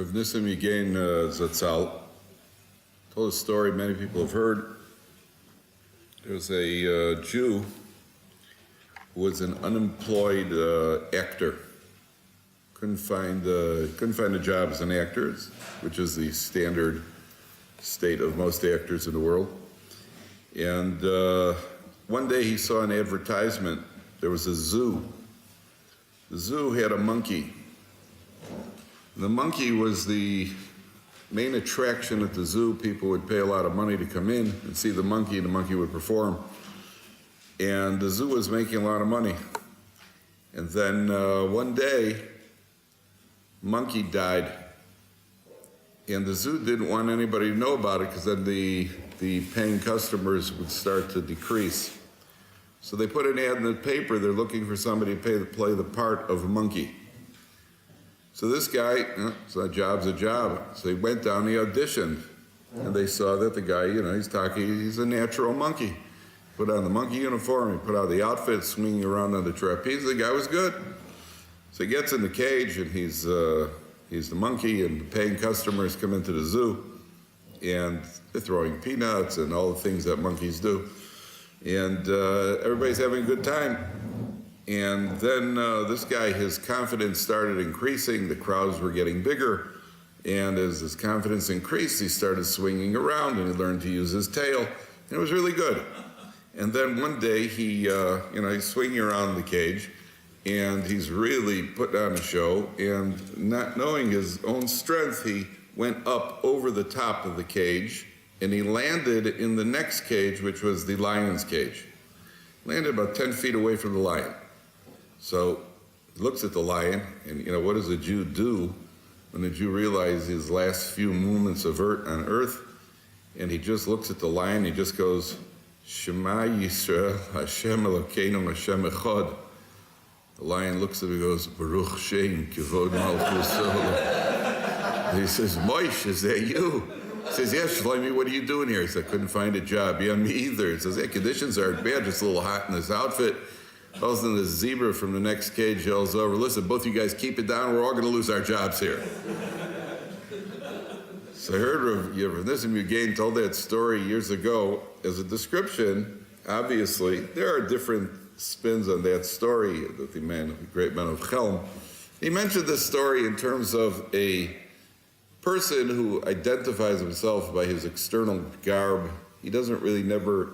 Rav Nissim Yigain Zatzal told a story many people have heard. There was a Jew who was an unemployed actor. Couldn't find a job as an actor, which is the standard state of most actors in the world. And one day he saw an advertisement. There was a zoo. The zoo had a monkey. The monkey was the main attraction at the zoo. People would pay a lot of money to come in and see the monkey, and the monkey would perform. And the zoo was making a lot of money. And then one day, monkey died. And the zoo didn't want anybody to know about it because then the paying customers would start to decrease. So they put an ad in the paper. They're looking for somebody to play the part of a monkey. So this guy, so a job's a job. So he went down, he auditioned, and they saw that the guy, he's a natural monkey. Put on the monkey uniform, he put on the outfit, swinging around on the trapeze. The guy was good. So he gets in the cage, and he's the monkey, and the paying customers come into the zoo, and they're throwing peanuts and all the things that monkeys do. And everybody's having a good time. And then this guy, his confidence started increasing. The crowds were getting bigger. And as his confidence increased, he started swinging around, and he learned to use his tail. And it was really good. And then one day he's swinging around the cage, and he's really putting on a show. And not knowing his own strength, he went up over the top of the cage, and he landed in the next cage, which was the lion's cage. Landed about 10 feet away from the lion. So he looks at the lion, and what does a Jew do when a Jew realizes his last few moments of on earth? And he just looks at the lion, he just goes, Shema Yisrael, Hashem Elokeinu, Hashem Echad. The lion looks at him and goes, Baruch Shem, Kivod Malchus. He says, Moish, is that you? He says, yes, Shlomi, what are you doing here? He said, I couldn't find a job. Yeah, me either. He says, conditions aren't bad, just a little hot in this outfit. All of a sudden, the zebra from the next cage yells over, listen, both you guys keep it down, we're all going to lose our jobs here. So I heard Rav Nissim Yigain told that story years ago as a description. Obviously, there are different spins on that story that the great man of Chelm. He mentioned this story in terms of a person who identifies himself by his external garb. He doesn't really never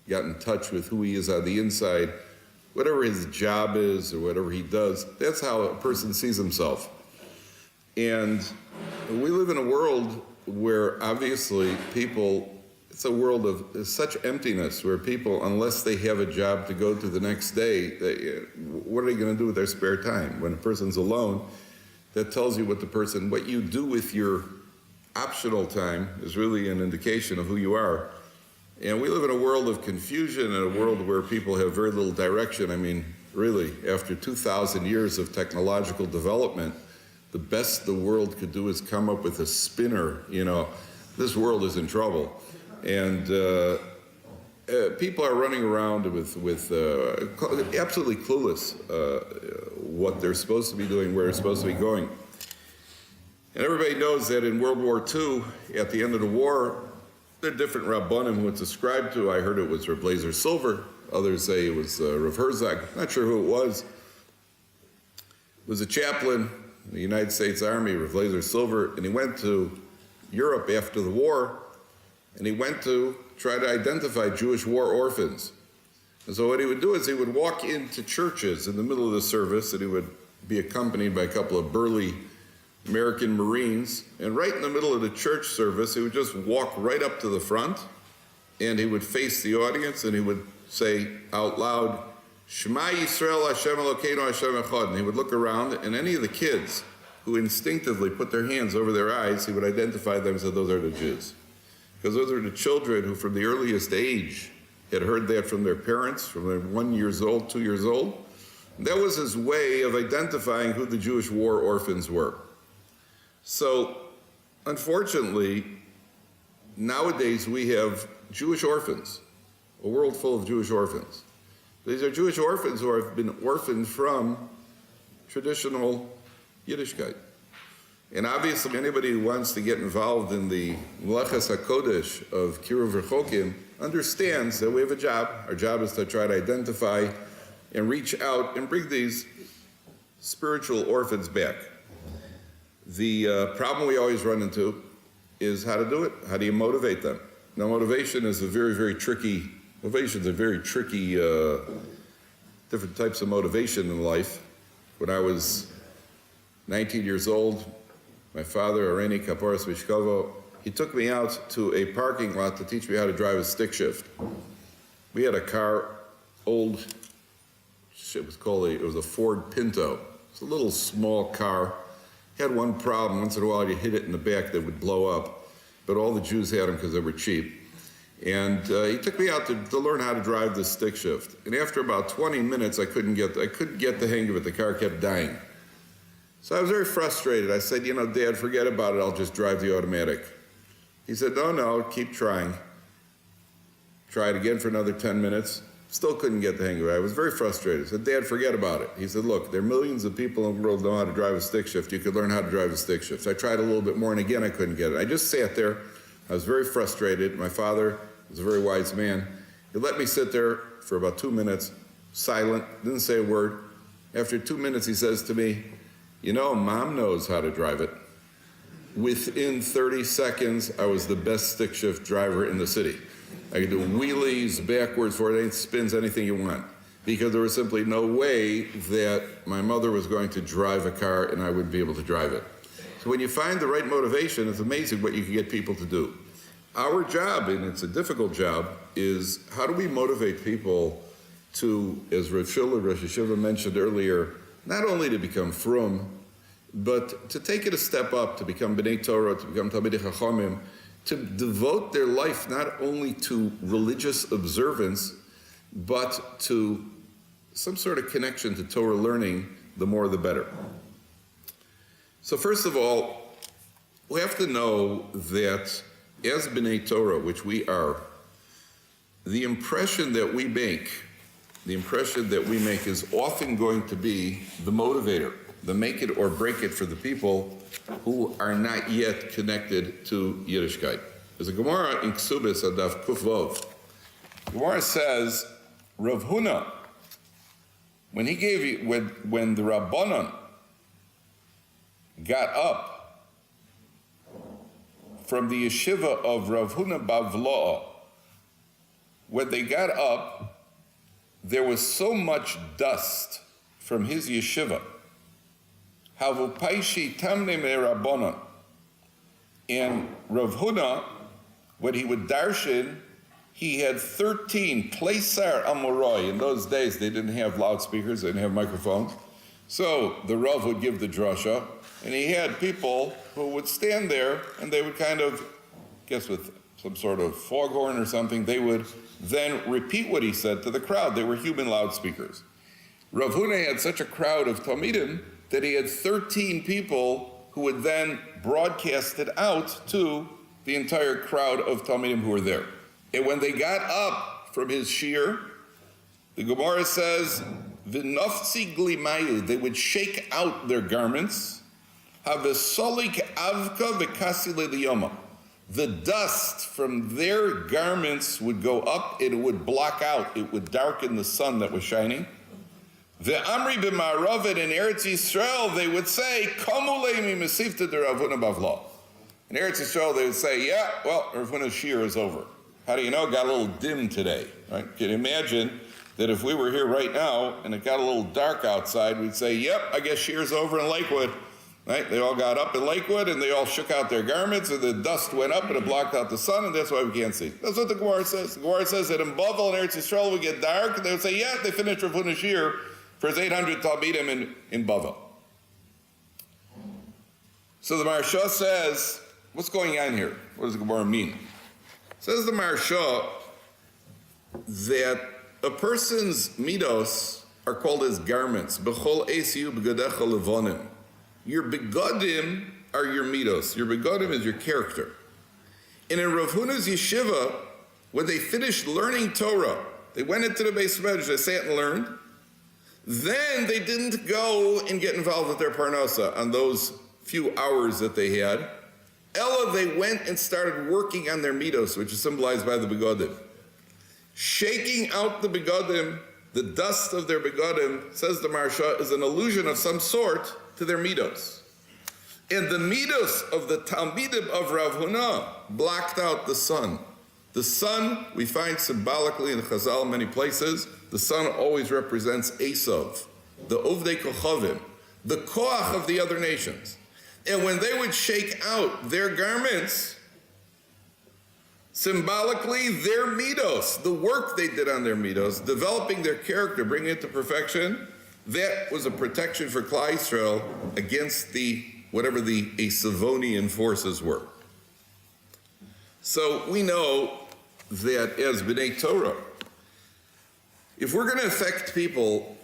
got in touch with who he is on the inside. Whatever his job is or whatever he does, that's how a person sees himself. And we live in a world where obviously it's a world of such emptiness where people, unless they have a job to go to the next day, what are they going to do with their spare time? When a person's alone, that tells you what you do with your optional time is really an indication of who you are. And we live in a world of confusion and a world where people have very little direction. I mean, really, after 2,000 years of technological development, the best the world could do is come up with a spinner. This world is in trouble. And people are running around with absolutely clueless what they're supposed to be doing, where they're supposed to be going. And everybody knows that in World War II, at the end of the war, there are different Rabbanim who it's ascribed to. I heard it was Rav Blazer Silver. Others say it was Rav Herzog. Not sure who it was. It was a chaplain in the United States Army, Rav Blazer Silver, and he went to Europe after the war, and he went to try to identify Jewish war orphans. And so what he would do is he would walk into churches in the middle of the service, and he would be accompanied by a couple of burly American Marines, and right in the middle of the church service, he would just walk right up to the front, and he would face the audience, and he would say out loud, Shema Yisrael, Hashem Elokeinu, Hashem Echad. And he would look around, and any of the kids who instinctively put their hands over their eyes, he would identify them and say, those are the Jews. Because those are the children who from the earliest age had heard that from their parents, from their 1 year old, 2 years old. And that was his way of identifying who the Jewish war orphans were. So, unfortunately, nowadays we have Jewish orphans, a world full of Jewish orphans. These are Jewish orphans who have been orphaned from traditional Yiddishkeit. And obviously, anybody who wants to get involved in the Melechas HaKodesh of Kiruv Rechokim understands that we have a job. Our job is to try to identify and reach out and bring these spiritual orphans back. The problem we always run into is how to do it. How do you motivate them? Now, motivation is a very, very tricky, different types of motivation in life. When I was 19 years old, my father, Areni Kaporas Mishkovo, he took me out to a parking lot to teach me how to drive a stick shift. We had a car, it was a Ford Pinto. It's a little small car. Had one problem. Once in a while, you hit it in the back, they would blow up. But all the Jews had them because they were cheap. And he took me out to learn how to drive the stick shift. And after about 20 minutes, I couldn't get the hang of it. The car kept dying. So I was very frustrated. I said, Dad, forget about it. I'll just drive the automatic. He said, no, keep trying. Tried again for another 10 minutes. Still couldn't get the hang of it. I was very frustrated. I said, Dad, forget about it. He said, look, there are millions of people in the world who know how to drive a stick shift. You could learn how to drive a stick shift. So I tried a little bit more, and again, I couldn't get it. I just sat there. I was very frustrated. My father was a very wise man. He let me sit there for about 2 minutes, silent, didn't say a word. After 2 minutes, he says to me, Mom knows how to drive it. Within 30 seconds, I was the best stick shift driver in the city. I could do wheelies, backwards, forward, spins, anything you want. Because there was simply no way that my mother was going to drive a car and I would be able to drive it. So when you find the right motivation, it's amazing what you can get people to do. Our job, and it's a difficult job, is how do we motivate people to, as Rav Shula, Rosh Hashiva mentioned earlier, not only to become frum, but to take it a step up, to become B'nai Torah, to become Talmidei Chachamim, to devote their life not only to religious observance, but to some sort of connection to Torah learning, the more the better. So first of all, we have to know that as B'nai Torah, which we are, the impression that we make is often going to be the motivator, the make it or break it for the people who are not yet connected to Yiddishkeit. There's a Gemara in Ksubis Adaf Kuf Vov. Gemara says, Rav Huna, when the Rabbanon got up from the yeshiva of Rav Huna Bavloa, when they got up, there was so much dust from his yeshiva. Havupaishi tamne me Rabbanon. And Rav Huna, when he would darshan, he had 13 Kleisar Amoroi. In those days, they didn't have loudspeakers, they didn't have microphones. So the Rav would give the drasha, and he had people who would stand there, and they would kind of, with some sort of foghorn or something, they would then repeat what he said to the crowd. They were human loudspeakers. Rav Huna had such a crowd of Talmidim that he had 13 people who would then broadcast it out to the entire crowd of Talmidim who were there. And when they got up from his shir, the Gemara says, V'nofzi glimayu, they would shake out their garments, Havesolik avka v'kasi liyoma. The dust from their garments would go up, it would block out, it would darken the sun that was shining. The Amri b'ma'aravet in Eretz Yisrael, they would say, Komu leimi mesifta de Rav Huna Bavlo. In Eretz Yisrael, they would say, yeah, well, Rav Huna's shir is over. How do you know? It got a little dim today, right? Can you imagine that if we were here right now and it got a little dark outside, we'd say, yep, I guess shir's over in Lakewood. Right? They all got up in Lakewood and they all shook out their garments and the dust went up and it blocked out the sun and that's why we can't see. That's what the Gemara says. The Gemara says that in Bavel and Eretz Yisrael would get dark and they would say, yeah, they finished Rav Huna's shir for his 800 Talmidim in Bavel. So the Maharsha says, what's going on here? What does the Gemara mean? Says the Maharsha that a person's midos are called as garments. B'chol esiu b'gadecha levonim. Your begodim are your midos. Your begodim is your character. And in Rav Huna's yeshiva, when they finished learning Torah, they went into the Beis Medrash, they sat and learned. Then they didn't go and get involved with their parnasa on those few hours that they had. Ella, they went and started working on their midos, which is symbolized by the begodim. Shaking out the begodim, the dust of their begodim, says the Maharsha, is an allusion of some sort to their midos. And the midos of the Talmidim of Rav Huna blocked out the sun. The sun, we find symbolically in Chazal many places, the sun always represents Esav, the Ovdei Kochavim, the Koach of the other nations. And when they would shake out their garments, symbolically their midos, the work they did on their midos, developing their character, bringing it to perfection, that was a protection for Klal Yisrael against whatever the Esavonian forces were. So we know that as B'nai Torah, if we're going to affect people,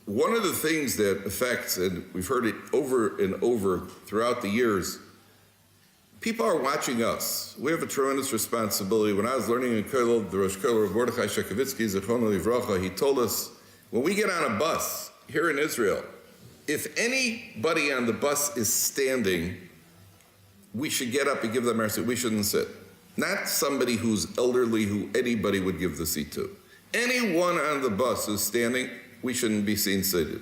one of the things that affects, and we've heard it over and over throughout the years, people are watching us. We have a tremendous responsibility. When I was learning in Kollel, the Rosh Kollel, Rav Mordechai Shekevitsky, Zichrono Livracha, he told us, when we get on a bus here in Israel, if anybody on the bus is standing, we should get up and give them our seat. We shouldn't sit. Not somebody who's elderly, who anybody would give the seat to. Anyone on the bus who's standing, we shouldn't be seen seated.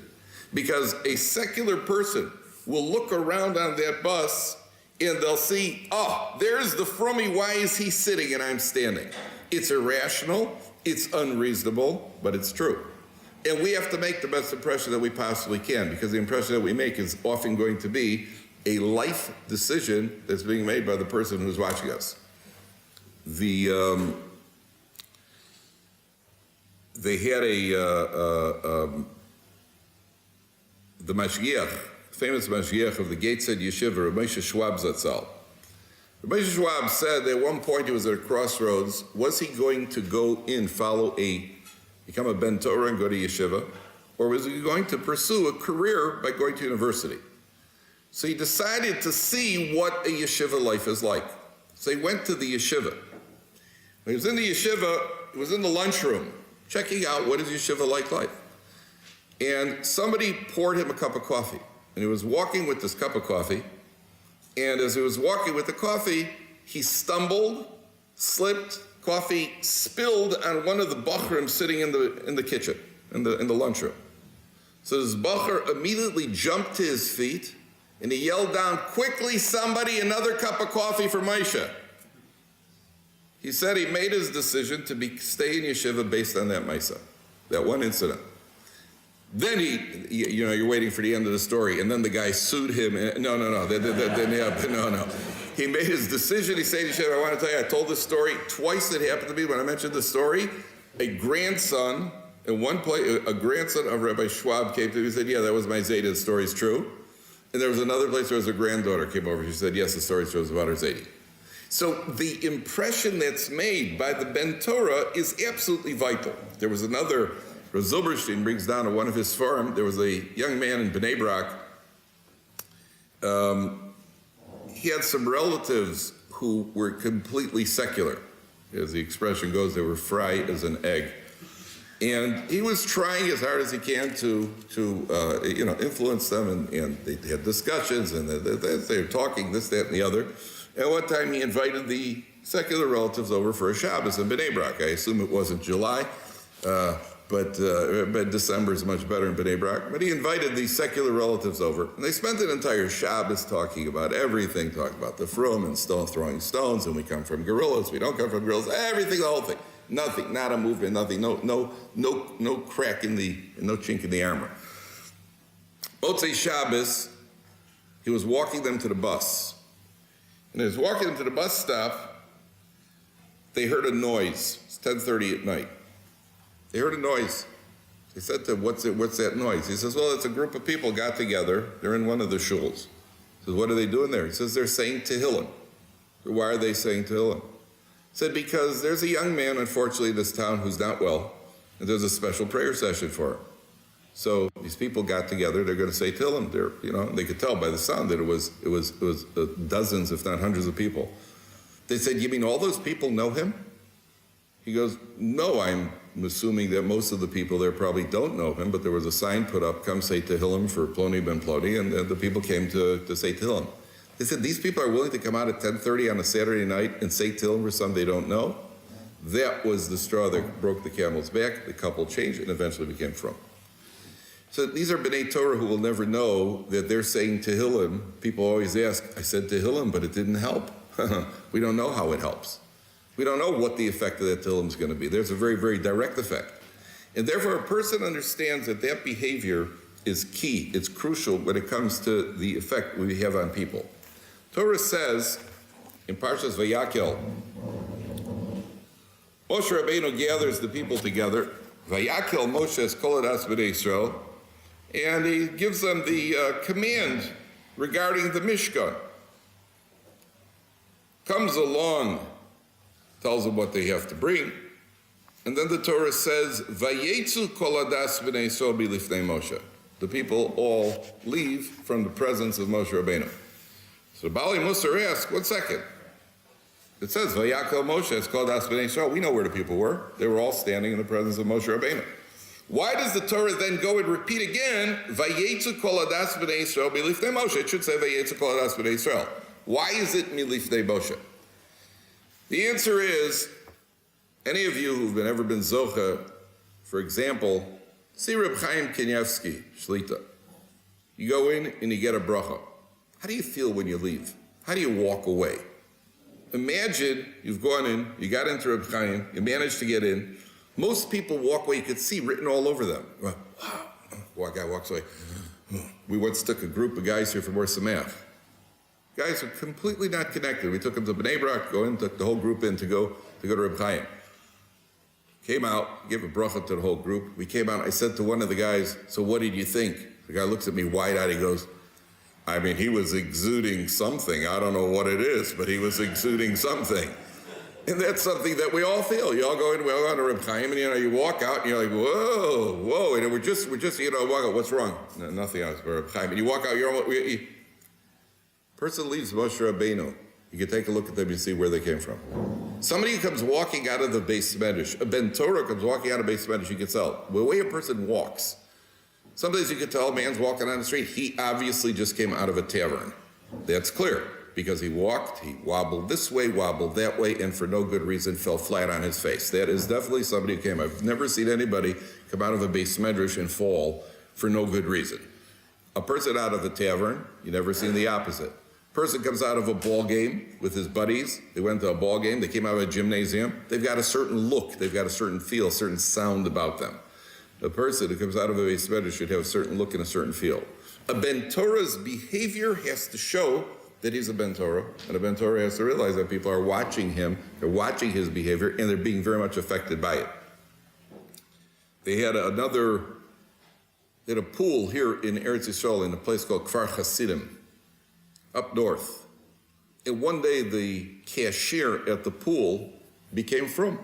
Because a secular person will look around on that bus and they'll see, oh, there's the frummy, why is he sitting and I'm standing? It's irrational, it's unreasonable, but it's true. And we have to make the best impression that we possibly can, because the impression that we make is often going to be a life decision that's being made by the person who's watching us. They had the Mashgiach, famous Mashgiach of the Gateshead Yeshiva, Rabbi Schwab Zatzal. Rabbi Schwab said at one point he was at a crossroads. Was he going to go in, become a Ben Torah and go to yeshiva, or was he going to pursue a career by going to university? So he decided to see what a yeshiva life is like. So he went to the yeshiva. When he was in the yeshiva, he was in the lunchroom, checking out what is yeshiva like. And somebody poured him a cup of coffee. And he was walking with this cup of coffee. And as he was walking with the coffee, he stumbled, slipped, coffee spilled on one of the bachrim sitting in the kitchen, in the lunchroom. So this bachar immediately jumped to his feet and he yelled down, "Quickly, somebody, another cup of coffee for Moshe." He said he made his decision to stay in yeshiva based on that Mesa, that one incident. Then you're waiting for the end of the story, and then the guy sued him. No. He made his decision. He said, I want to tell you, I told this story twice. It happened to me when I mentioned the story. A grandson, in one place, a grandson of Rabbi Schwab came to me and said, yeah, that was my Zayda, the story's true. And there was another place where a granddaughter came over. She said, yes, the story's true, it was about her Zayda. So the impression that's made by the Ben Torah is absolutely vital. There was another, Rav Zilberstein brings down in one of his forum, there was a young man in Bnei Brak. He had some relatives who were completely secular. As the expression goes, they were fried as an egg. And he was trying as hard as he can to influence them, and they had discussions, and they were talking this, that, and the other. And one time he invited the secular relatives over for a Shabbos in Bnei Brak. I assume it wasn't July, but December is much better in Bnei Brak. But he invited these secular relatives over, and they spent an entire Shabbos talking about everything, talking about the frum and throwing stones, and we come from gorillas, we don't come from gorillas, everything, the whole thing. Nothing, not a movement, nothing, no crack no chink in the armor. Motzei Shabbos, he was walking them to the bus. And as he was walking them to the bus stop, they heard a noise. It's 10:30 at night. They heard a noise. They said to him, what's that noise? He says, well, it's a group of people got together. They're in one of the shuls. He says, what are they doing there? He says, they're saying Tehillim. Why are they saying Tehillim? He said, because there's a young man, unfortunately, in this town who's not well, and there's a special prayer session for him. So these people got together, they're going to say Tehillim. They could tell by the sound that it was dozens, if not hundreds of people. They said, you mean all those people know him? He goes, no, I'm assuming that most of the people there probably don't know him, but there was a sign put up, come say Tehillim for Ploni ben Ploni, and the people came to say Tehillim. They said, these people are willing to come out at 10:30 on a Saturday night and say Tehillim for some they don't know? That was the straw that broke the camel's back. The couple changed and eventually became from. So these are B'nai Torah who will never know that they're saying Tehillim. People always ask, I said Tehillim, but it didn't help. We don't know how it helps. We don't know what the effect of that Tehillim is going to be. There's a very, very direct effect. And therefore, a person understands that that behavior is key. It's crucial when it comes to the effect we have on people. Torah says in Parshas Vayakel, Moshe Rabbeinu gathers the people together. Vayakel Moshe es kol adas b'nei Yisrael, and he gives them the command regarding the Mishkan. Comes along, tells them what they have to bring, and then the Torah says, Vayetzu kol adas b'nei Yisrael b'lifnei Moshe. The people all leave from the presence of Moshe Rabbeinu. So Bali Musar asks, 1 second. It says, Vayakel Moshe es kol adas b'nei Yisrael. We know where the people were. They were all standing in the presence of Moshe Rabbeinu. Why does the Torah then go and repeat again, Vayetzu kol adas b'nei Yisrael b'lifnei Moshe? It should say Vayetzu kol adas b'nei Yisrael. Why is it milifnei Moshe? The answer is, any of you who've ever been Zocha, for example, see Reb Chaim Kanievsky, Shlita. You go in and you get a bracha. How do you feel when you leave? How do you walk away? Imagine you've gone in, you got into Reb Chaim, you managed to get in. Most people walk away, you could see written all over them. Wow, guy walks away. We once took a group of guys here from Or Sameach. Guys are completely not connected. We took them to Bnei Brak, took the whole group in to go to Reb Chaim. Came out, gave a bracha to the whole group. We came out, I said to one of the guys, so what did you think? The guy looks at me wide-eyed, he goes, I mean, he was exuding something. I don't know what it is, but he was exuding something. And that's something that we all feel. You all go in, we all go to Reb Chaim, and you walk out, and you're like, whoa, and we're just, walk out, what's wrong? No, nothing else, but Reb Chaim. And you walk out, person leaves Moshe Rabbeinu. You can take a look at them and see where they came from. Somebody who comes walking out of the Beis Medrash, a Ben Torah comes walking out of Beis Medrash, you can tell. The way a person walks. Sometimes you can tell a man's walking on the street, he obviously just came out of a tavern. That's clear, because he walked, he wobbled this way, wobbled that way, and for no good reason fell flat on his face. That is definitely somebody who came. I've never seen anybody come out of a Beis Medrash and fall for no good reason. A person out of a tavern, you never seen the opposite. Person comes out of a ball game with his buddies. They went to a ball game. They came out of a gymnasium. They've got a certain look. They've got a certain feel, a certain sound about them. A person who comes out of a Beis Medrash should have a certain look and a certain feel. A Ben Torah's behavior has to show that he's a Ben Torah, and a Ben Torah has to realize that people are watching him, they're watching his behavior, and they're being very much affected by it. They had a pool here in Eretz Yisrael in a place called Kfar Hasidim, up north. And one day the cashier at the pool became frum.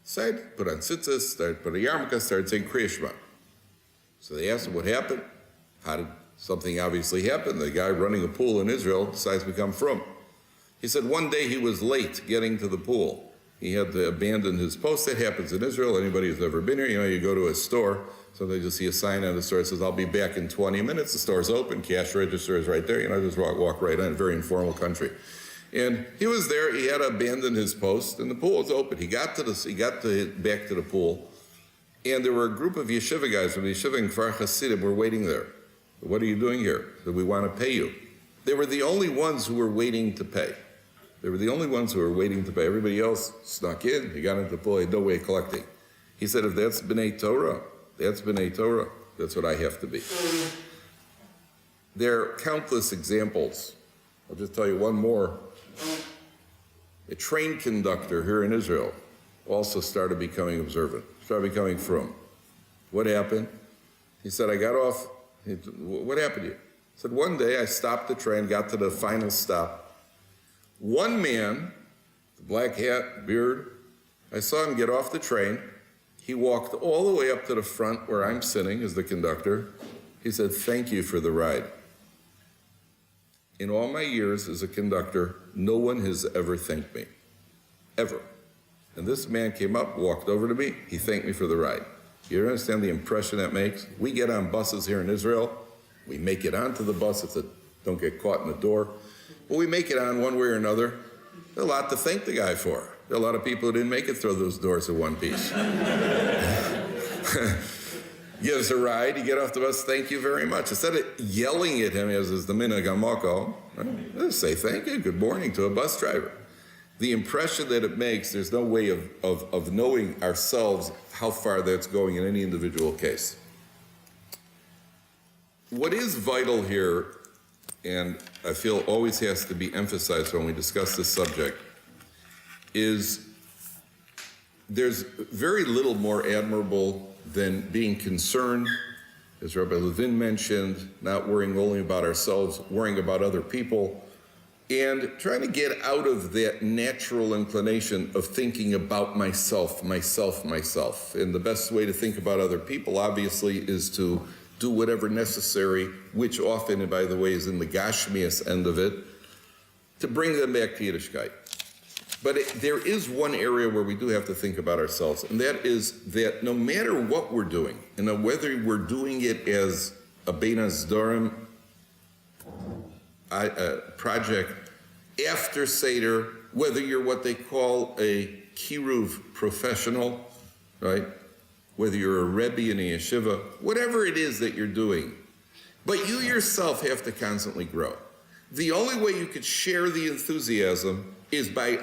Said, put on tzitzis, started put a yarmulke, started saying Kriya Shema. So they asked him what happened. How did something obviously happen? The guy running a pool in Israel decides to become frum. He said one day he was late getting to the pool. He had to abandon his post. That happens in Israel. Anybody who's ever been here, you go to a store, sometimes you'll see a sign on the store that says, I'll be back in 20 minutes. The store's open, cash register is right there. Just walk right in, a very informal country. And he was there, he had to abandon his post, and the pool was open. He got back to the pool, and there were a group of yeshiva guys from the yeshiva in Kfar Hasidim were waiting there. What are you doing here? That we want to pay you. They were the only ones who were waiting to pay. Everybody else snuck in, he got into the pool, he had no way of collecting. He said, if that's B'nai Torah, that's what I have to be. There are countless examples. I'll just tell you one more. A train conductor here in Israel also started becoming observant, started becoming frum. What happened? He said, I got off. What happened to you? He said, one day I stopped the train, got to the final stop. One man, the black hat, beard, I saw him get off the train. He walked all the way up to the front where I'm sitting as the conductor. He said, thank you for the ride. In all my years as a conductor, no one has ever thanked me. Ever. And this man came up, walked over to me, he thanked me for the ride. You understand the impression that makes? We get on buses here in Israel, we make it onto the bus if they don't get caught in the door, but we make it on one way or another. There's a lot to thank the guy for. There are a lot of people who didn't make it through those doors in one piece. Give us a ride, you get off the bus, thank you very much. Instead of yelling at him, as is the minhag hamako, just say thank you, good morning to a bus driver. The impression that it makes, there's no way of knowing ourselves how far that's going in any individual case. What is vital here, and I feel always has to be emphasized when we discuss this subject, is there's very little more admirable than being concerned, as Rabbi Levin mentioned, not worrying only about ourselves, worrying about other people, and trying to get out of that natural inclination of thinking about myself. And the best way to think about other people, obviously, is to do whatever necessary, which often, and by the way, is in the Gashmias end of it, to bring them back to Yiddishkeit. But there is one area where we do have to think about ourselves, and that is that no matter what we're doing, and whether we're doing it as a Bein HaSdorim project after Seder, whether you're what they call a Kiruv professional, right? Whether you're a Rebbe in a yeshiva, whatever it is that you're doing, but you yourself have to constantly grow. The only way you could share the enthusiasm is by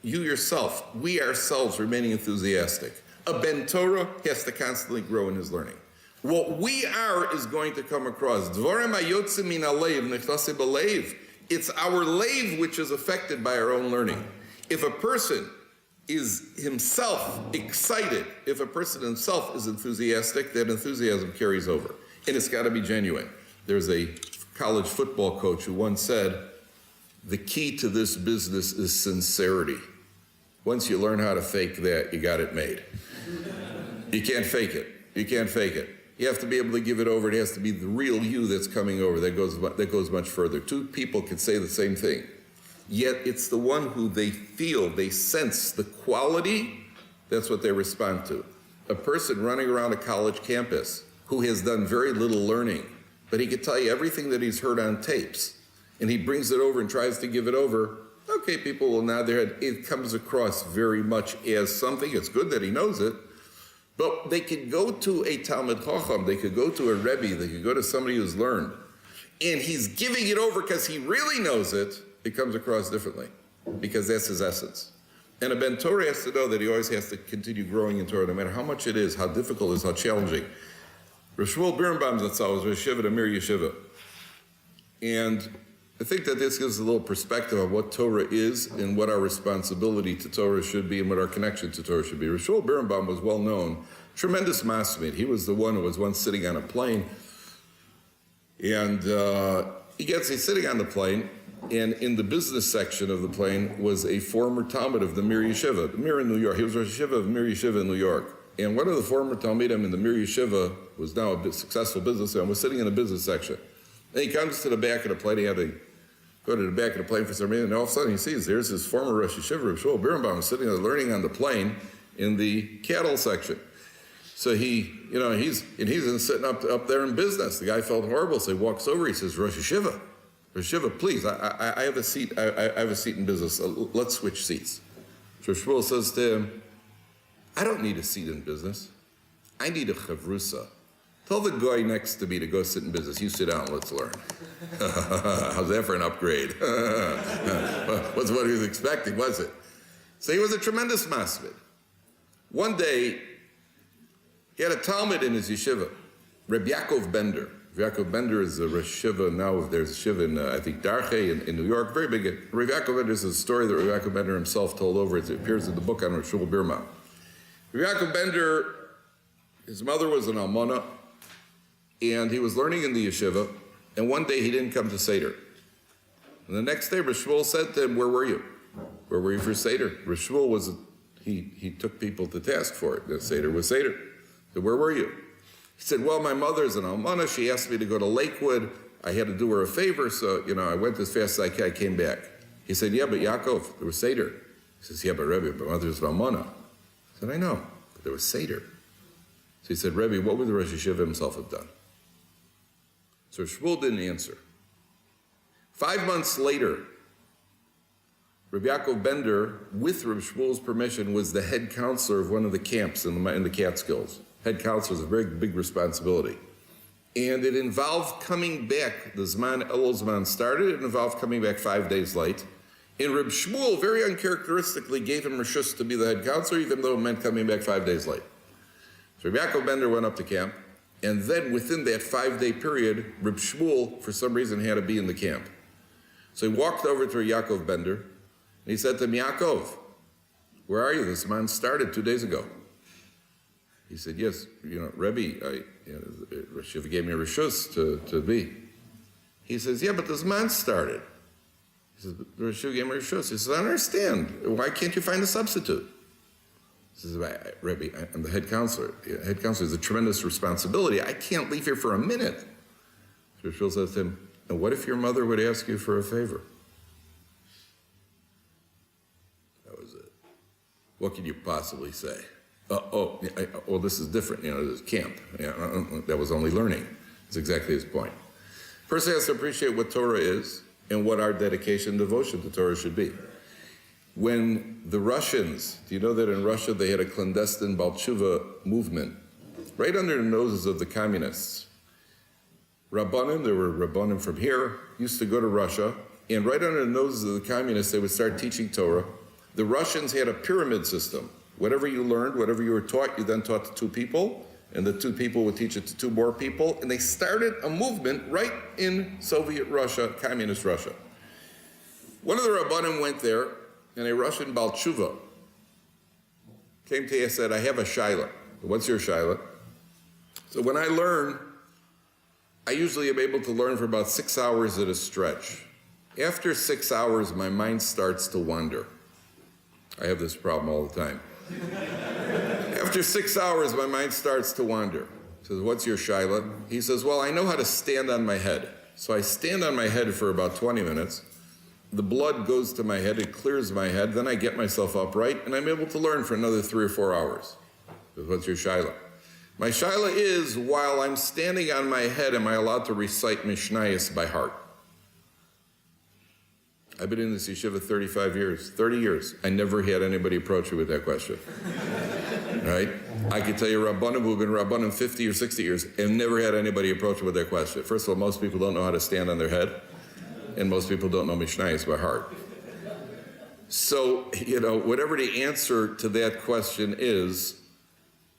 you yourself, we ourselves remaining enthusiastic. A Ben Torah has to constantly grow in his learning. What we are is going to come across. Dvarim hayotzim min halev nechtasim b'leiv. It's our leiv which is affected by our own learning. If a person is himself excited, if a person himself is enthusiastic, that enthusiasm carries over. And it's got to be genuine. There's a college football coach who once said, the key to this business is sincerity. Once you learn how to fake that, you got it made. You can't fake it. You can't fake it. You have to be able to give it over. It has to be the real you that's coming over. That goes much further. Two people can say the same thing. Yet it's the one who they feel, they sense the quality, that's what they respond to. A person running around a college campus who has done very little learning, but he could tell you everything that he's heard on tapes, and he brings it over and tries to give it over, okay, people will nod their head. It comes across very much as something. It's good that he knows it, but they could go to a Talmid Chacham, they could go to a Rebbe, they could go to somebody who's learned, and he's giving it over because he really knows it. It comes across differently because that's his essence. And a Ben Torah has to know that he always has to continue growing in Torah, no matter how much it is, how difficult it is, how challenging. Rav Shmuel Birnbaum Zatzal was Rosh Yeshiva, Amir Yeshiva. And I think that this gives a little perspective on what Torah is and what our responsibility to Torah should be and what our connection to Torah should be. Rav Shmuel Birnbaum was well known, tremendous masmid. He was the one who was once sitting on a plane, and he's sitting on the plane, and in the business section of the plane was a former Talmud of the Mir Yeshiva, the Mir in New York. He was Rosh Yeshiva of Mir Yeshiva in New York. And one of the former Talmidim in the Mir Yeshiva was now a successful businessman, was sitting in the business section. And he comes to the back of the plane. He had to go to the back of the plane for some reason, and all of a sudden he sees there's his former Rosh Yeshiva, Rav Shmuel Birnbaum, sitting there learning on the plane in the cattle section. So he's sitting up there in business. The guy felt horrible, so he walks over. He says, Rosh Yeshiva, please, I have a seat. I have a seat in business. Let's switch seats. So Shmuel says to him, I don't need a seat in business. I need a chavrusa. Tell the guy next to me to go sit in business. You sit down, let's learn. How's that for an upgrade? Wasn't what he was expecting, was it? So he was a tremendous masmid. One day, he had a Talmud in his yeshiva, Reb Yaakov Bender. Yaakov Bender is a Rosh Yeshiva now. There's a shiva in, I think, Darche in New York, very big. Reb Yaakov Bender is a story that Reb Yaakov Bender himself told over. It appears in the book on Rav Shmuel Birnbaum. Reb Yaakov Bender, his mother was an almana, and he was learning in the yeshiva, and one day he didn't come to Seder. And the next day, Rav Shmuel said to him, where were you? Where were you for Seder? Rav Shmuel he took people to task for it. The Seder was Seder. So where were you? He said, well, my mother's an almana. She asked me to go to Lakewood. I had to do her a favor, so, I went as fast as I came back. He said, yeah, but Yaakov, there was Seder. He He says, yeah, but Rebbe, my mother's Ramona. I said, I know, but there was Seder. So he said, Rebbe, what would the Rosh Yeshiva himself have done? So Shmuel didn't answer. 5 months later, Rabbi Yaakov Bender, with Rabbi Shmuel's permission, was the head counselor of one of the camps in the Catskills. Head counselor is a very big responsibility. And it involved coming back. The Zman Elul Zman started. It involved coming back 5 days late. And Rabbi Shmuel, very uncharacteristically, gave him reshus to be the head counselor, even though it meant coming back 5 days late. So Rabbi Yaakov Bender went up to camp. And then within that 5-day period, Rabbi Shmuel, for some reason, had to be in the camp. So he walked over to Yaakov Bender, and he said to him, Yaakov, where are you? This man started 2 days ago. He said, yes, Rebbe, Rosh Yeshiva gave me a reshus to be. He says, yeah, but this man started. He says, but Rosh Yeshiva gave me a reshus. He says, I don't understand. Why can't you find a substitute? He says, Rebbe, I'm the head counselor. Head counselor is a tremendous responsibility. I can't leave here for a minute. So Rosh Yeshiva says to him, and what if your mother would ask you for a favor? That was it. What could you possibly say? Well, this is different. This is camp. That was only learning. That's exactly his point. Person has to appreciate what Torah is and what our dedication and devotion to Torah should be. When the Russians, do you know that in Russia they had a clandestine Baal Tshuva movement right under the noses of the communists? Rabbanim, there were Rabbanim from here, used to go to Russia, and right under the noses of the communists, they would start teaching Torah. The Russians had a pyramid system. Whatever you learned, whatever you were taught, you then taught to 2 people, and the 2 people would teach it to 2 more people, and they started a movement right in Soviet Russia, communist Russia. One of the Rabbanim went there, and a Russian Baal Tshuva came to me and said, I have a shaila. What's your shaila? So when I learn, I usually am able to learn for about 6 hours at a stretch. After 6 hours, my mind starts to wander. I have this problem all the time. After 6 hours, my mind starts to wander. He says, what's your shaila? He says, well, I know how to stand on my head. So I stand on my head for about 20 minutes. The blood goes to my head, it clears my head, then I get myself upright, and I'm able to learn for another 3 or 4 hours. He says, what's your shaila? My shaila is, while I'm standing on my head, am I allowed to recite Mishnayos by heart? I've been in this yeshiva 30 years. I never had anybody approach me with that question. Right? I could tell you Rabbanim who've been Rabbanim 50 or 60 years and never had anybody approach me with that question. First of all, most people don't know how to stand on their head, and most people don't know Mishnayos by heart. So, whatever the answer to that question is,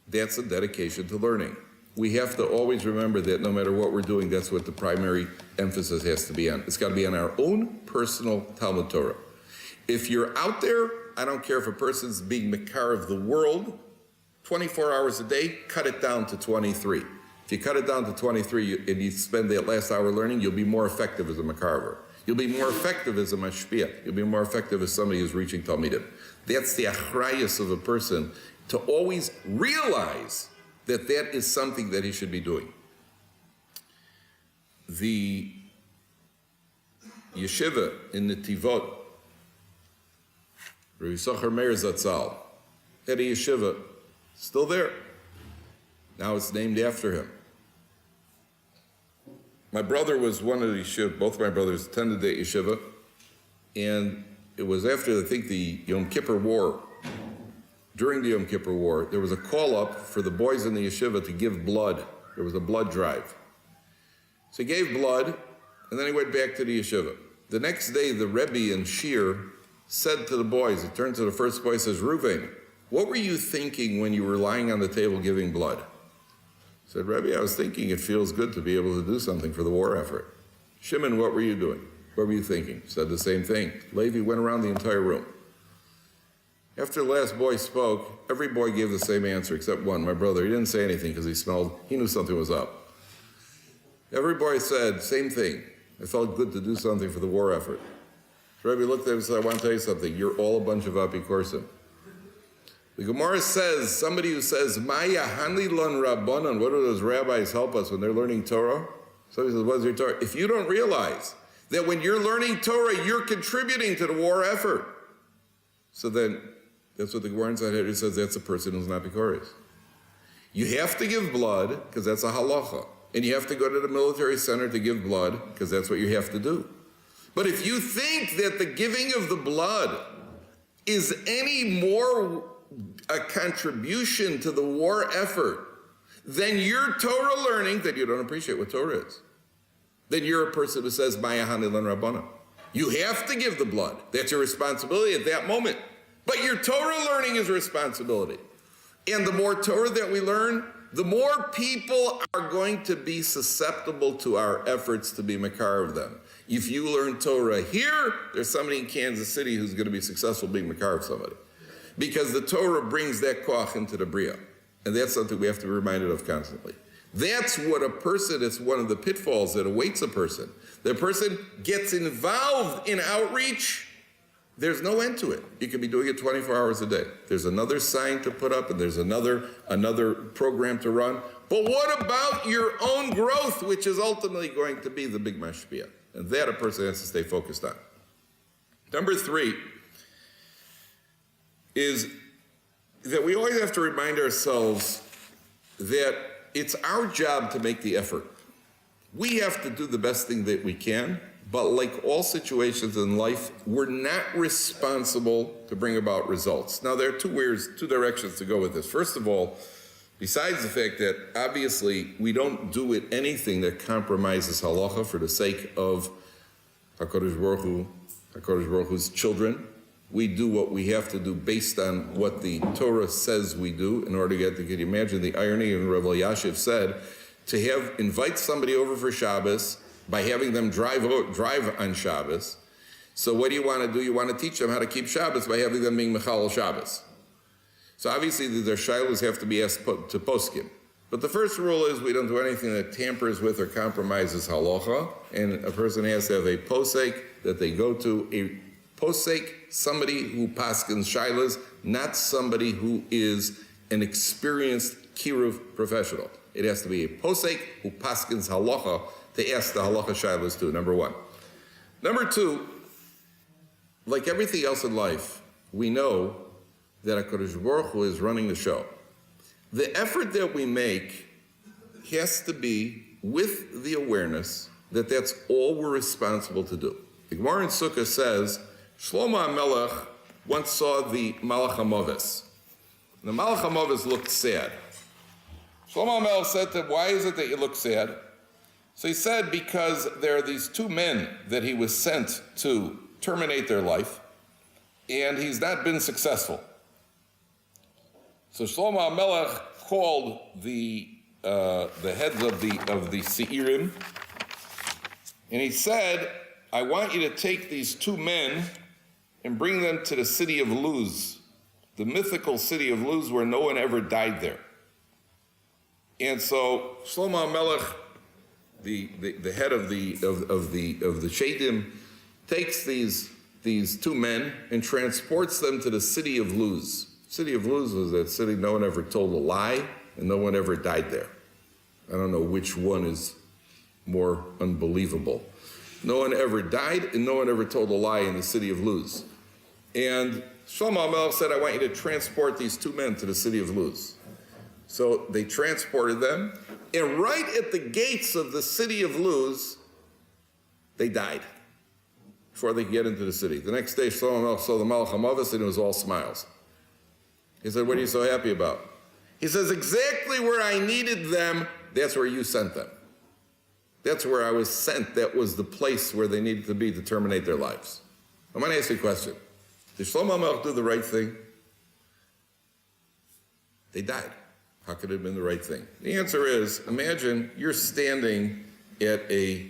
that's a dedication to learning. We have to always remember that no matter what we're doing, that's what the primary emphasis has to be on. It's got to be on our own personal Talmud Torah. If you're out there, I don't care if a person's being Makar of the world, 24 hours a day, cut it down to 23. If you cut it down to 23 and you spend that last hour learning, you'll be more effective as a Makarver. You'll be more effective as a Mashpia. You'll be more effective as somebody who's reaching Talmidim. That's the achrayus of a person, to always realize that that is something that he should be doing. The yeshiva in Netivot, Rabbi Yisachar Meir Zatzal, had a yeshiva, still there. Now it's named after him. My brother was one of the yeshiva, both my brothers attended that yeshiva, and it was after, I think, the Yom Kippur War. During the Yom Kippur War, there was a call-up for the boys in the yeshiva to give blood. There was a blood drive. So he gave blood, and then he went back to the yeshiva. The next day, the Rebbe and Shir said to the boys, he turned to the first boy and says, Reuven, what were you thinking when you were lying on the table giving blood? He said, Rebbe, I was thinking it feels good to be able to do something for the war effort. Shimon, what were you doing? What were you thinking? Said the same thing. Levi went around the entire room. After the last boy spoke, every boy gave the same answer except one, my brother. He didn't say anything because he knew something was up. Every boy said, same thing. I felt good to do something for the war effort. The Rebbe looked at him and said, I want to tell you something. You're all a bunch of apikorsim. The Gemara says, somebody who says, Maya Hanilon Rabbanon, what do those rabbis help us when they're learning Torah? Somebody says, what's your Torah? If you don't realize that when you're learning Torah, you're contributing to the war effort. So then, that's what the Gemara inside here says, that's a person who's not Bikoris. You have to give blood, because that's a halacha. And you have to go to the military center to give blood, because that's what you have to do. But if you think that the giving of the blood is any more a contribution to the war effort than your Torah learning, then you don't appreciate what Torah is. Then you're a person who says, Maya Hanilan Rabbana. You have to give the blood. That's your responsibility at that moment. But your Torah learning is a responsibility. And the more Torah that we learn, the more people are going to be susceptible to our efforts to be makar of them. If you learn Torah here, there's somebody in Kansas City who's going to be successful being makar of somebody. Because the Torah brings that koach into the bria. And that's something we have to be reminded of constantly. That's what a person, it's one of the pitfalls that awaits a person. The person gets involved in outreach, there's no end to it. You can be doing it 24 hours a day. There's another sign to put up and there's another program to run. But what about your own growth, which is ultimately going to be the big mashpia? And that a person has to stay focused on. Number 3 is that we always have to remind ourselves that it's our job to make the effort. We have to do the best thing that we can, but like all situations in life, we're not responsible to bring about results. Now, there are two directions to go with this. First of all, besides the fact that obviously we don't do it anything that compromises halacha for the sake of HaKadosh Baruch Hu's children, we do what we have to do based on what the Torah says we do in order to get to, can you imagine the irony? And Rabbi Yashiv said, to invite somebody over for Shabbos by having them drive on Shabbos. So what do you want to do? You want to teach them how to keep Shabbos by having them being Mechalel Shabbos. So obviously their shilos have to be asked to poskim. But the first rule is we don't do anything that tampers with or compromises halacha, and a person has to have a posek that they go to, a posek, somebody who paskins shilas, not somebody who is an experienced kiruv professional. It has to be a posek who paskins halacha to ask the halacha shilas to, number 1. Number 2, like everything else in life, we know that HaKadosh Baruch Hu is running the show. The effort that we make has to be with the awareness that that's all we're responsible to do. The Gemara in Sukkah says, Shlomo HaMelech once saw the Malach HaMoves. The Malach HaMoves looked sad. Shlomo HaMelech said to him, why is it that you look sad? So he said, because there are these 2 men that he was sent to terminate their life, and he's not been successful. So Shlomo HaMelech called the heads of the Seirim, and he said, I want you to take these 2 men and bring them to the city of Luz, the mythical city of Luz where no one ever died there. And so Shlomo HaMelech, the head of the Shadim, takes these 2 men and transports them to the city of Luz. City of Luz was that city no one ever told a lie and no one ever died there. I don't know which one is more unbelievable. No one ever died and no one ever told a lie in the city of Luz. And Shlomo HaMelech said, I want you to transport these 2 men to the city of Luz. So they transported them, and right at the gates of the city of Luz, they died before they could get into the city. The next day, Shlomo HaMelech saw the Malach HaMoves, and it was all smiles. He said, what are you so happy about? He says, exactly where I needed them, that's where you sent them. That's where I was sent. That was the place where they needed to be to terminate their lives. I'm going to ask you a question. Did Shlomo HaMelech do the right thing? They died. How could it have been the right thing? The answer is, imagine you're standing at a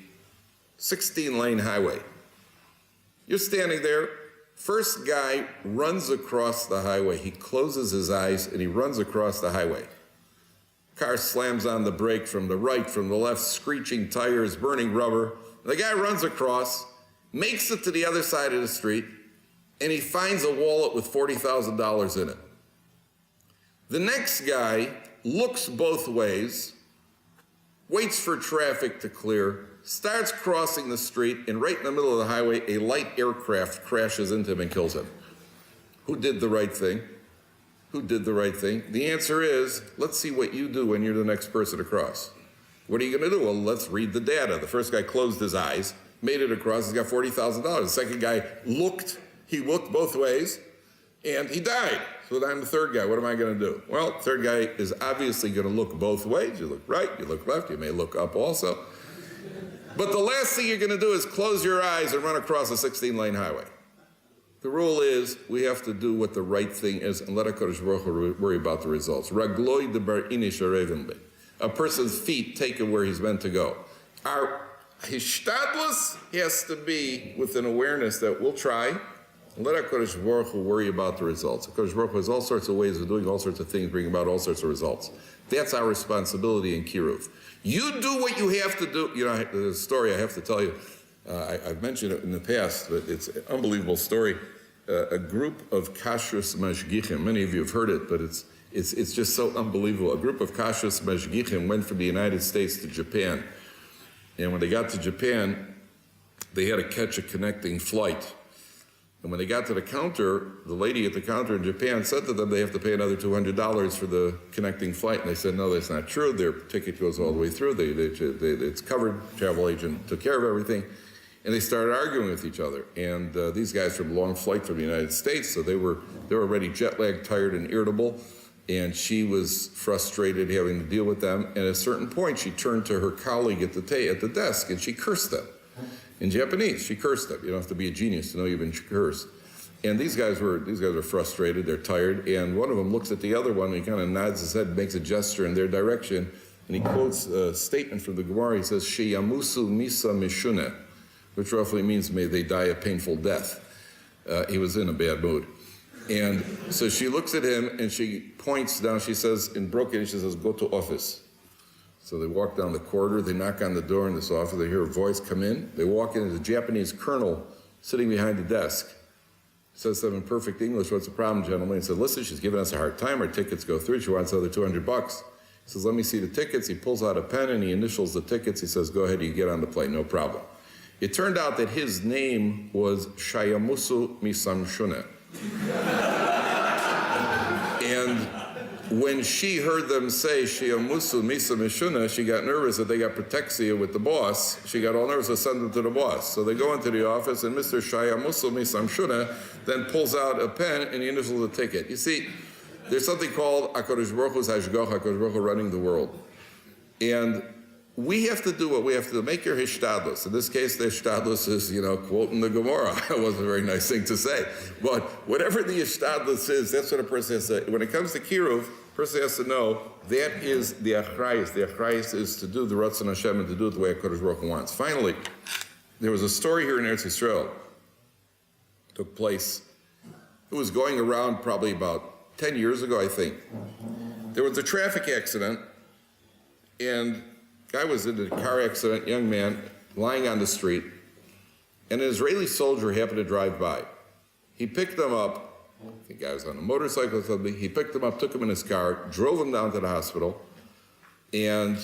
16-lane highway. You're standing there. First guy runs across the highway. He closes his eyes and he runs across the highway. Car slams on the brake from the right, from the left, screeching tires, burning rubber. The guy runs across, makes it to the other side of the street, and he finds a wallet with $40,000 in it. The next guy looks both ways, waits for traffic to clear, starts crossing the street, and right in the middle of the highway, a light aircraft crashes into him and kills him. Who did the right thing? Who did the right thing? The answer is, let's see what you do when you're the next person across. What are you going to do? Well, let's read the data. The first guy closed his eyes, made it across, he's got $40,000. The second guy looked both ways, and he died. So then I'm the third guy. What am I going to do? Well, the third guy is obviously going to look both ways. You look right, you look left, you may look up also. But the last thing you're going to do is close your eyes and run across a 16-lane highway. The rule is we have to do what the right thing is and let HaKadosh Baruch Hu worry about the results. Ragloi debar inish areven be. A person's feet take him where he's meant to go. Our hishtadlus has to be with an awareness that we'll try and let HaKadosh Baruch Hu worry about the results. HaKadosh Baruch Hu has all sorts of ways of doing all sorts of things, bringing about all sorts of results. That's our responsibility in Kiruv. You do what you have to do. You know, there's a story I have to tell you. I've mentioned it in the past, but it's an unbelievable story. A group of kashrus mashgichim, many of you have heard it, but it's just so unbelievable. A group of kashrus mashgichim went from the United States to Japan. And when they got to Japan, they had to catch a connecting flight. And when they got to the counter, the lady at the counter in Japan said to them they have to pay another $200 for the connecting flight. And they said, no, that's not true. Their ticket goes all the way through. It's covered. Travel agent took care of everything. And they started arguing with each other. And these guys from a long flight from the United States, so they were already jet-lagged, tired, and irritable. And she was frustrated having to deal with them. And at a certain point, she turned to her colleague at the desk, and she cursed them. In Japanese, she cursed them. You don't have to be a genius to know you've been cursed. And these guys were frustrated. They're tired. And one of them looks at the other one, and he kind of nods his head, makes a gesture in their direction, and he quotes a statement from the Gemara. He says, "Sheyamusu misa mishuneh," which roughly means may they die a painful death. He was in a bad mood. And so she looks at him and she points down, she says, in broken, she says, go to office. So they walk down the corridor, they knock on the door in this office, they hear a voice come in, they walk in, there's a Japanese colonel sitting behind the desk. He says to them in perfect English, what's the problem, gentlemen? He said, listen, she's giving us a hard time, our tickets go through, she wants another $200. He says, let me see the tickets. He pulls out a pen and he initials the tickets. He says, go ahead, you get on the plane, no problem. It turned out that his name was Shayamusu Misamshune. And when she heard them say Shayamusu Misamshune, she got nervous that they got protexia with the boss. She got all nervous to send them to the boss. So they go into the office and Mr. Shayamusu Misamshune then pulls out a pen and he initials the ticket. You see, there's something called HaKadosh Baruch Hu's Hashgach, HaKadosh Baruch Hu running the world. And we have to do what we have to do. Make your hishtadlus. In this case, the hishtadlus is, quoting the Gemara. It wasn't a very nice thing to say. But whatever the hishtadlus is, that's what a person has to say. When it comes to Kiruv, a person has to know that is the achrayus. The achrayus is to do the Ratzon Hashem and to do it the way HaKadosh Baruch Hu wants. Finally, there was a story here in Eretz Yisrael. It took place. It was going around probably about 10 years ago, I think. There was a traffic accident, and guy was in a car accident, young man, lying on the street, and an Israeli soldier happened to drive by. He picked him up, the guy was on a motorcycle or something, he picked him up, took him in his car, drove him down to the hospital, and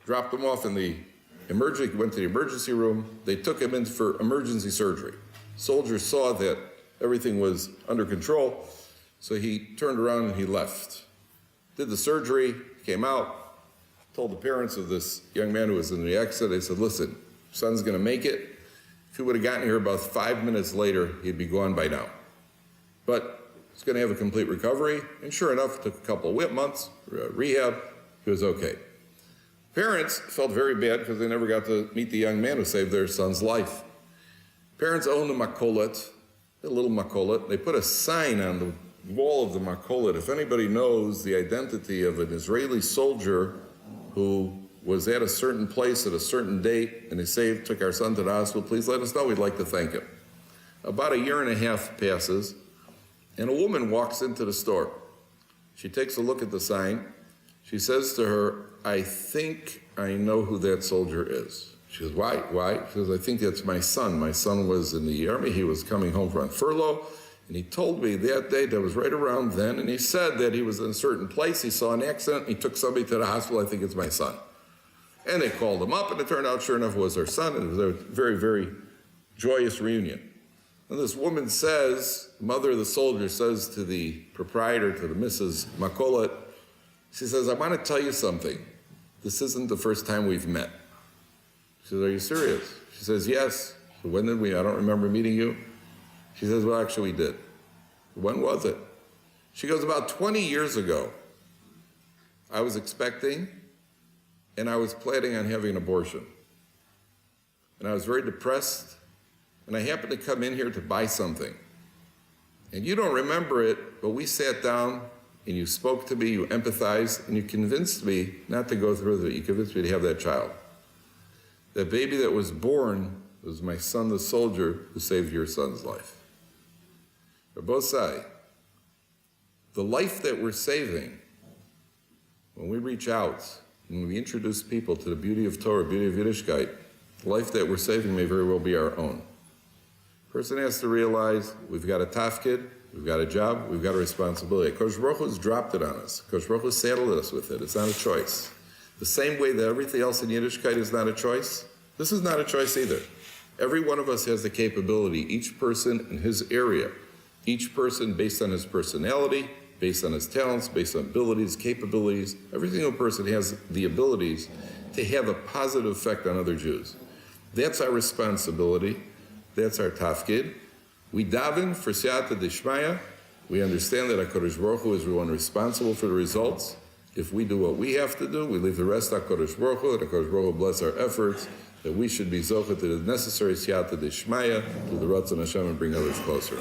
dropped him off in the emergency, went to the emergency room. They took him in for emergency surgery. Soldier saw that everything was under control, so he turned around and he left. Did the surgery, came out, told the parents of this young man who was in the accident, they said, listen, son's going to make it. If he would have gotten here about 5 minutes later, he'd be gone by now. But he's going to have a complete recovery. And sure enough, it took a couple of months, rehab, he was okay. Parents felt very bad because they never got to meet the young man who saved their son's life. Parents owned a makolet, a little makolet. They put a sign on the wall of the makolet. If anybody knows the identity of an Israeli soldier who was at a certain place at a certain date, and he took our son to the hospital, please let us know, we'd like to thank him. About a year and a half passes, and a woman walks into the store. She takes a look at the sign. She says to her, I think I know who that soldier is. She goes, why? She says, I think that's my son. My son was in the army. He was coming home from furlough. And he told me that day, that was right around then, and he said that he was in a certain place, he saw an accident, he took somebody to the hospital, I think it's my son. And they called him up, and it turned out, sure enough, it was their son, and it was a very, very joyous reunion. And this woman says, mother of the soldier says to the proprietor, to the Mrs. Makolet, she says, I want to tell you something. This isn't the first time we've met. She says, are you serious? She says, yes. So when did we? I don't remember meeting you. She says, well, actually we did. When was it? She goes, about 20 years ago. I was expecting, and I was planning on having an abortion. And I was very depressed, and I happened to come in here to buy something. And you don't remember it, but we sat down, and you spoke to me, you empathized, and you convinced me not to go through with it. You convinced me to have that child. That baby that was born was my son, the soldier, who saved your son's life. Rabosai, the life that we're saving, when we reach out, when we introduce people to the beauty of Torah, beauty of Yiddishkeit, the life that we're saving may very well be our own. Person has to realize we've got a tafkid, we've got a job, we've got a responsibility. Kodesh Baruch Hu has dropped it on us. Kodesh Baruch Hu saddled us with it. It's not a choice. The same way that everything else in Yiddishkeit is not a choice, this is not a choice either. Every one of us has the capability, each person in his area, each person based on his personality, based on his talents, based on abilities, capabilities. Every single person has the abilities to have a positive effect on other Jews. That's our responsibility. That's our tafkid. We daven for siyata d'shmaya. We understand that HaKadosh Baruch Hu is the one responsible for the results. If we do what we have to do, we leave the rest to HaKadosh Baruch Hu, and HaKadosh Baruch Hu bless our efforts, that we should be zocheh to the necessary siyata d'shmaya, to the Ratzon Hashem, and bring others closer.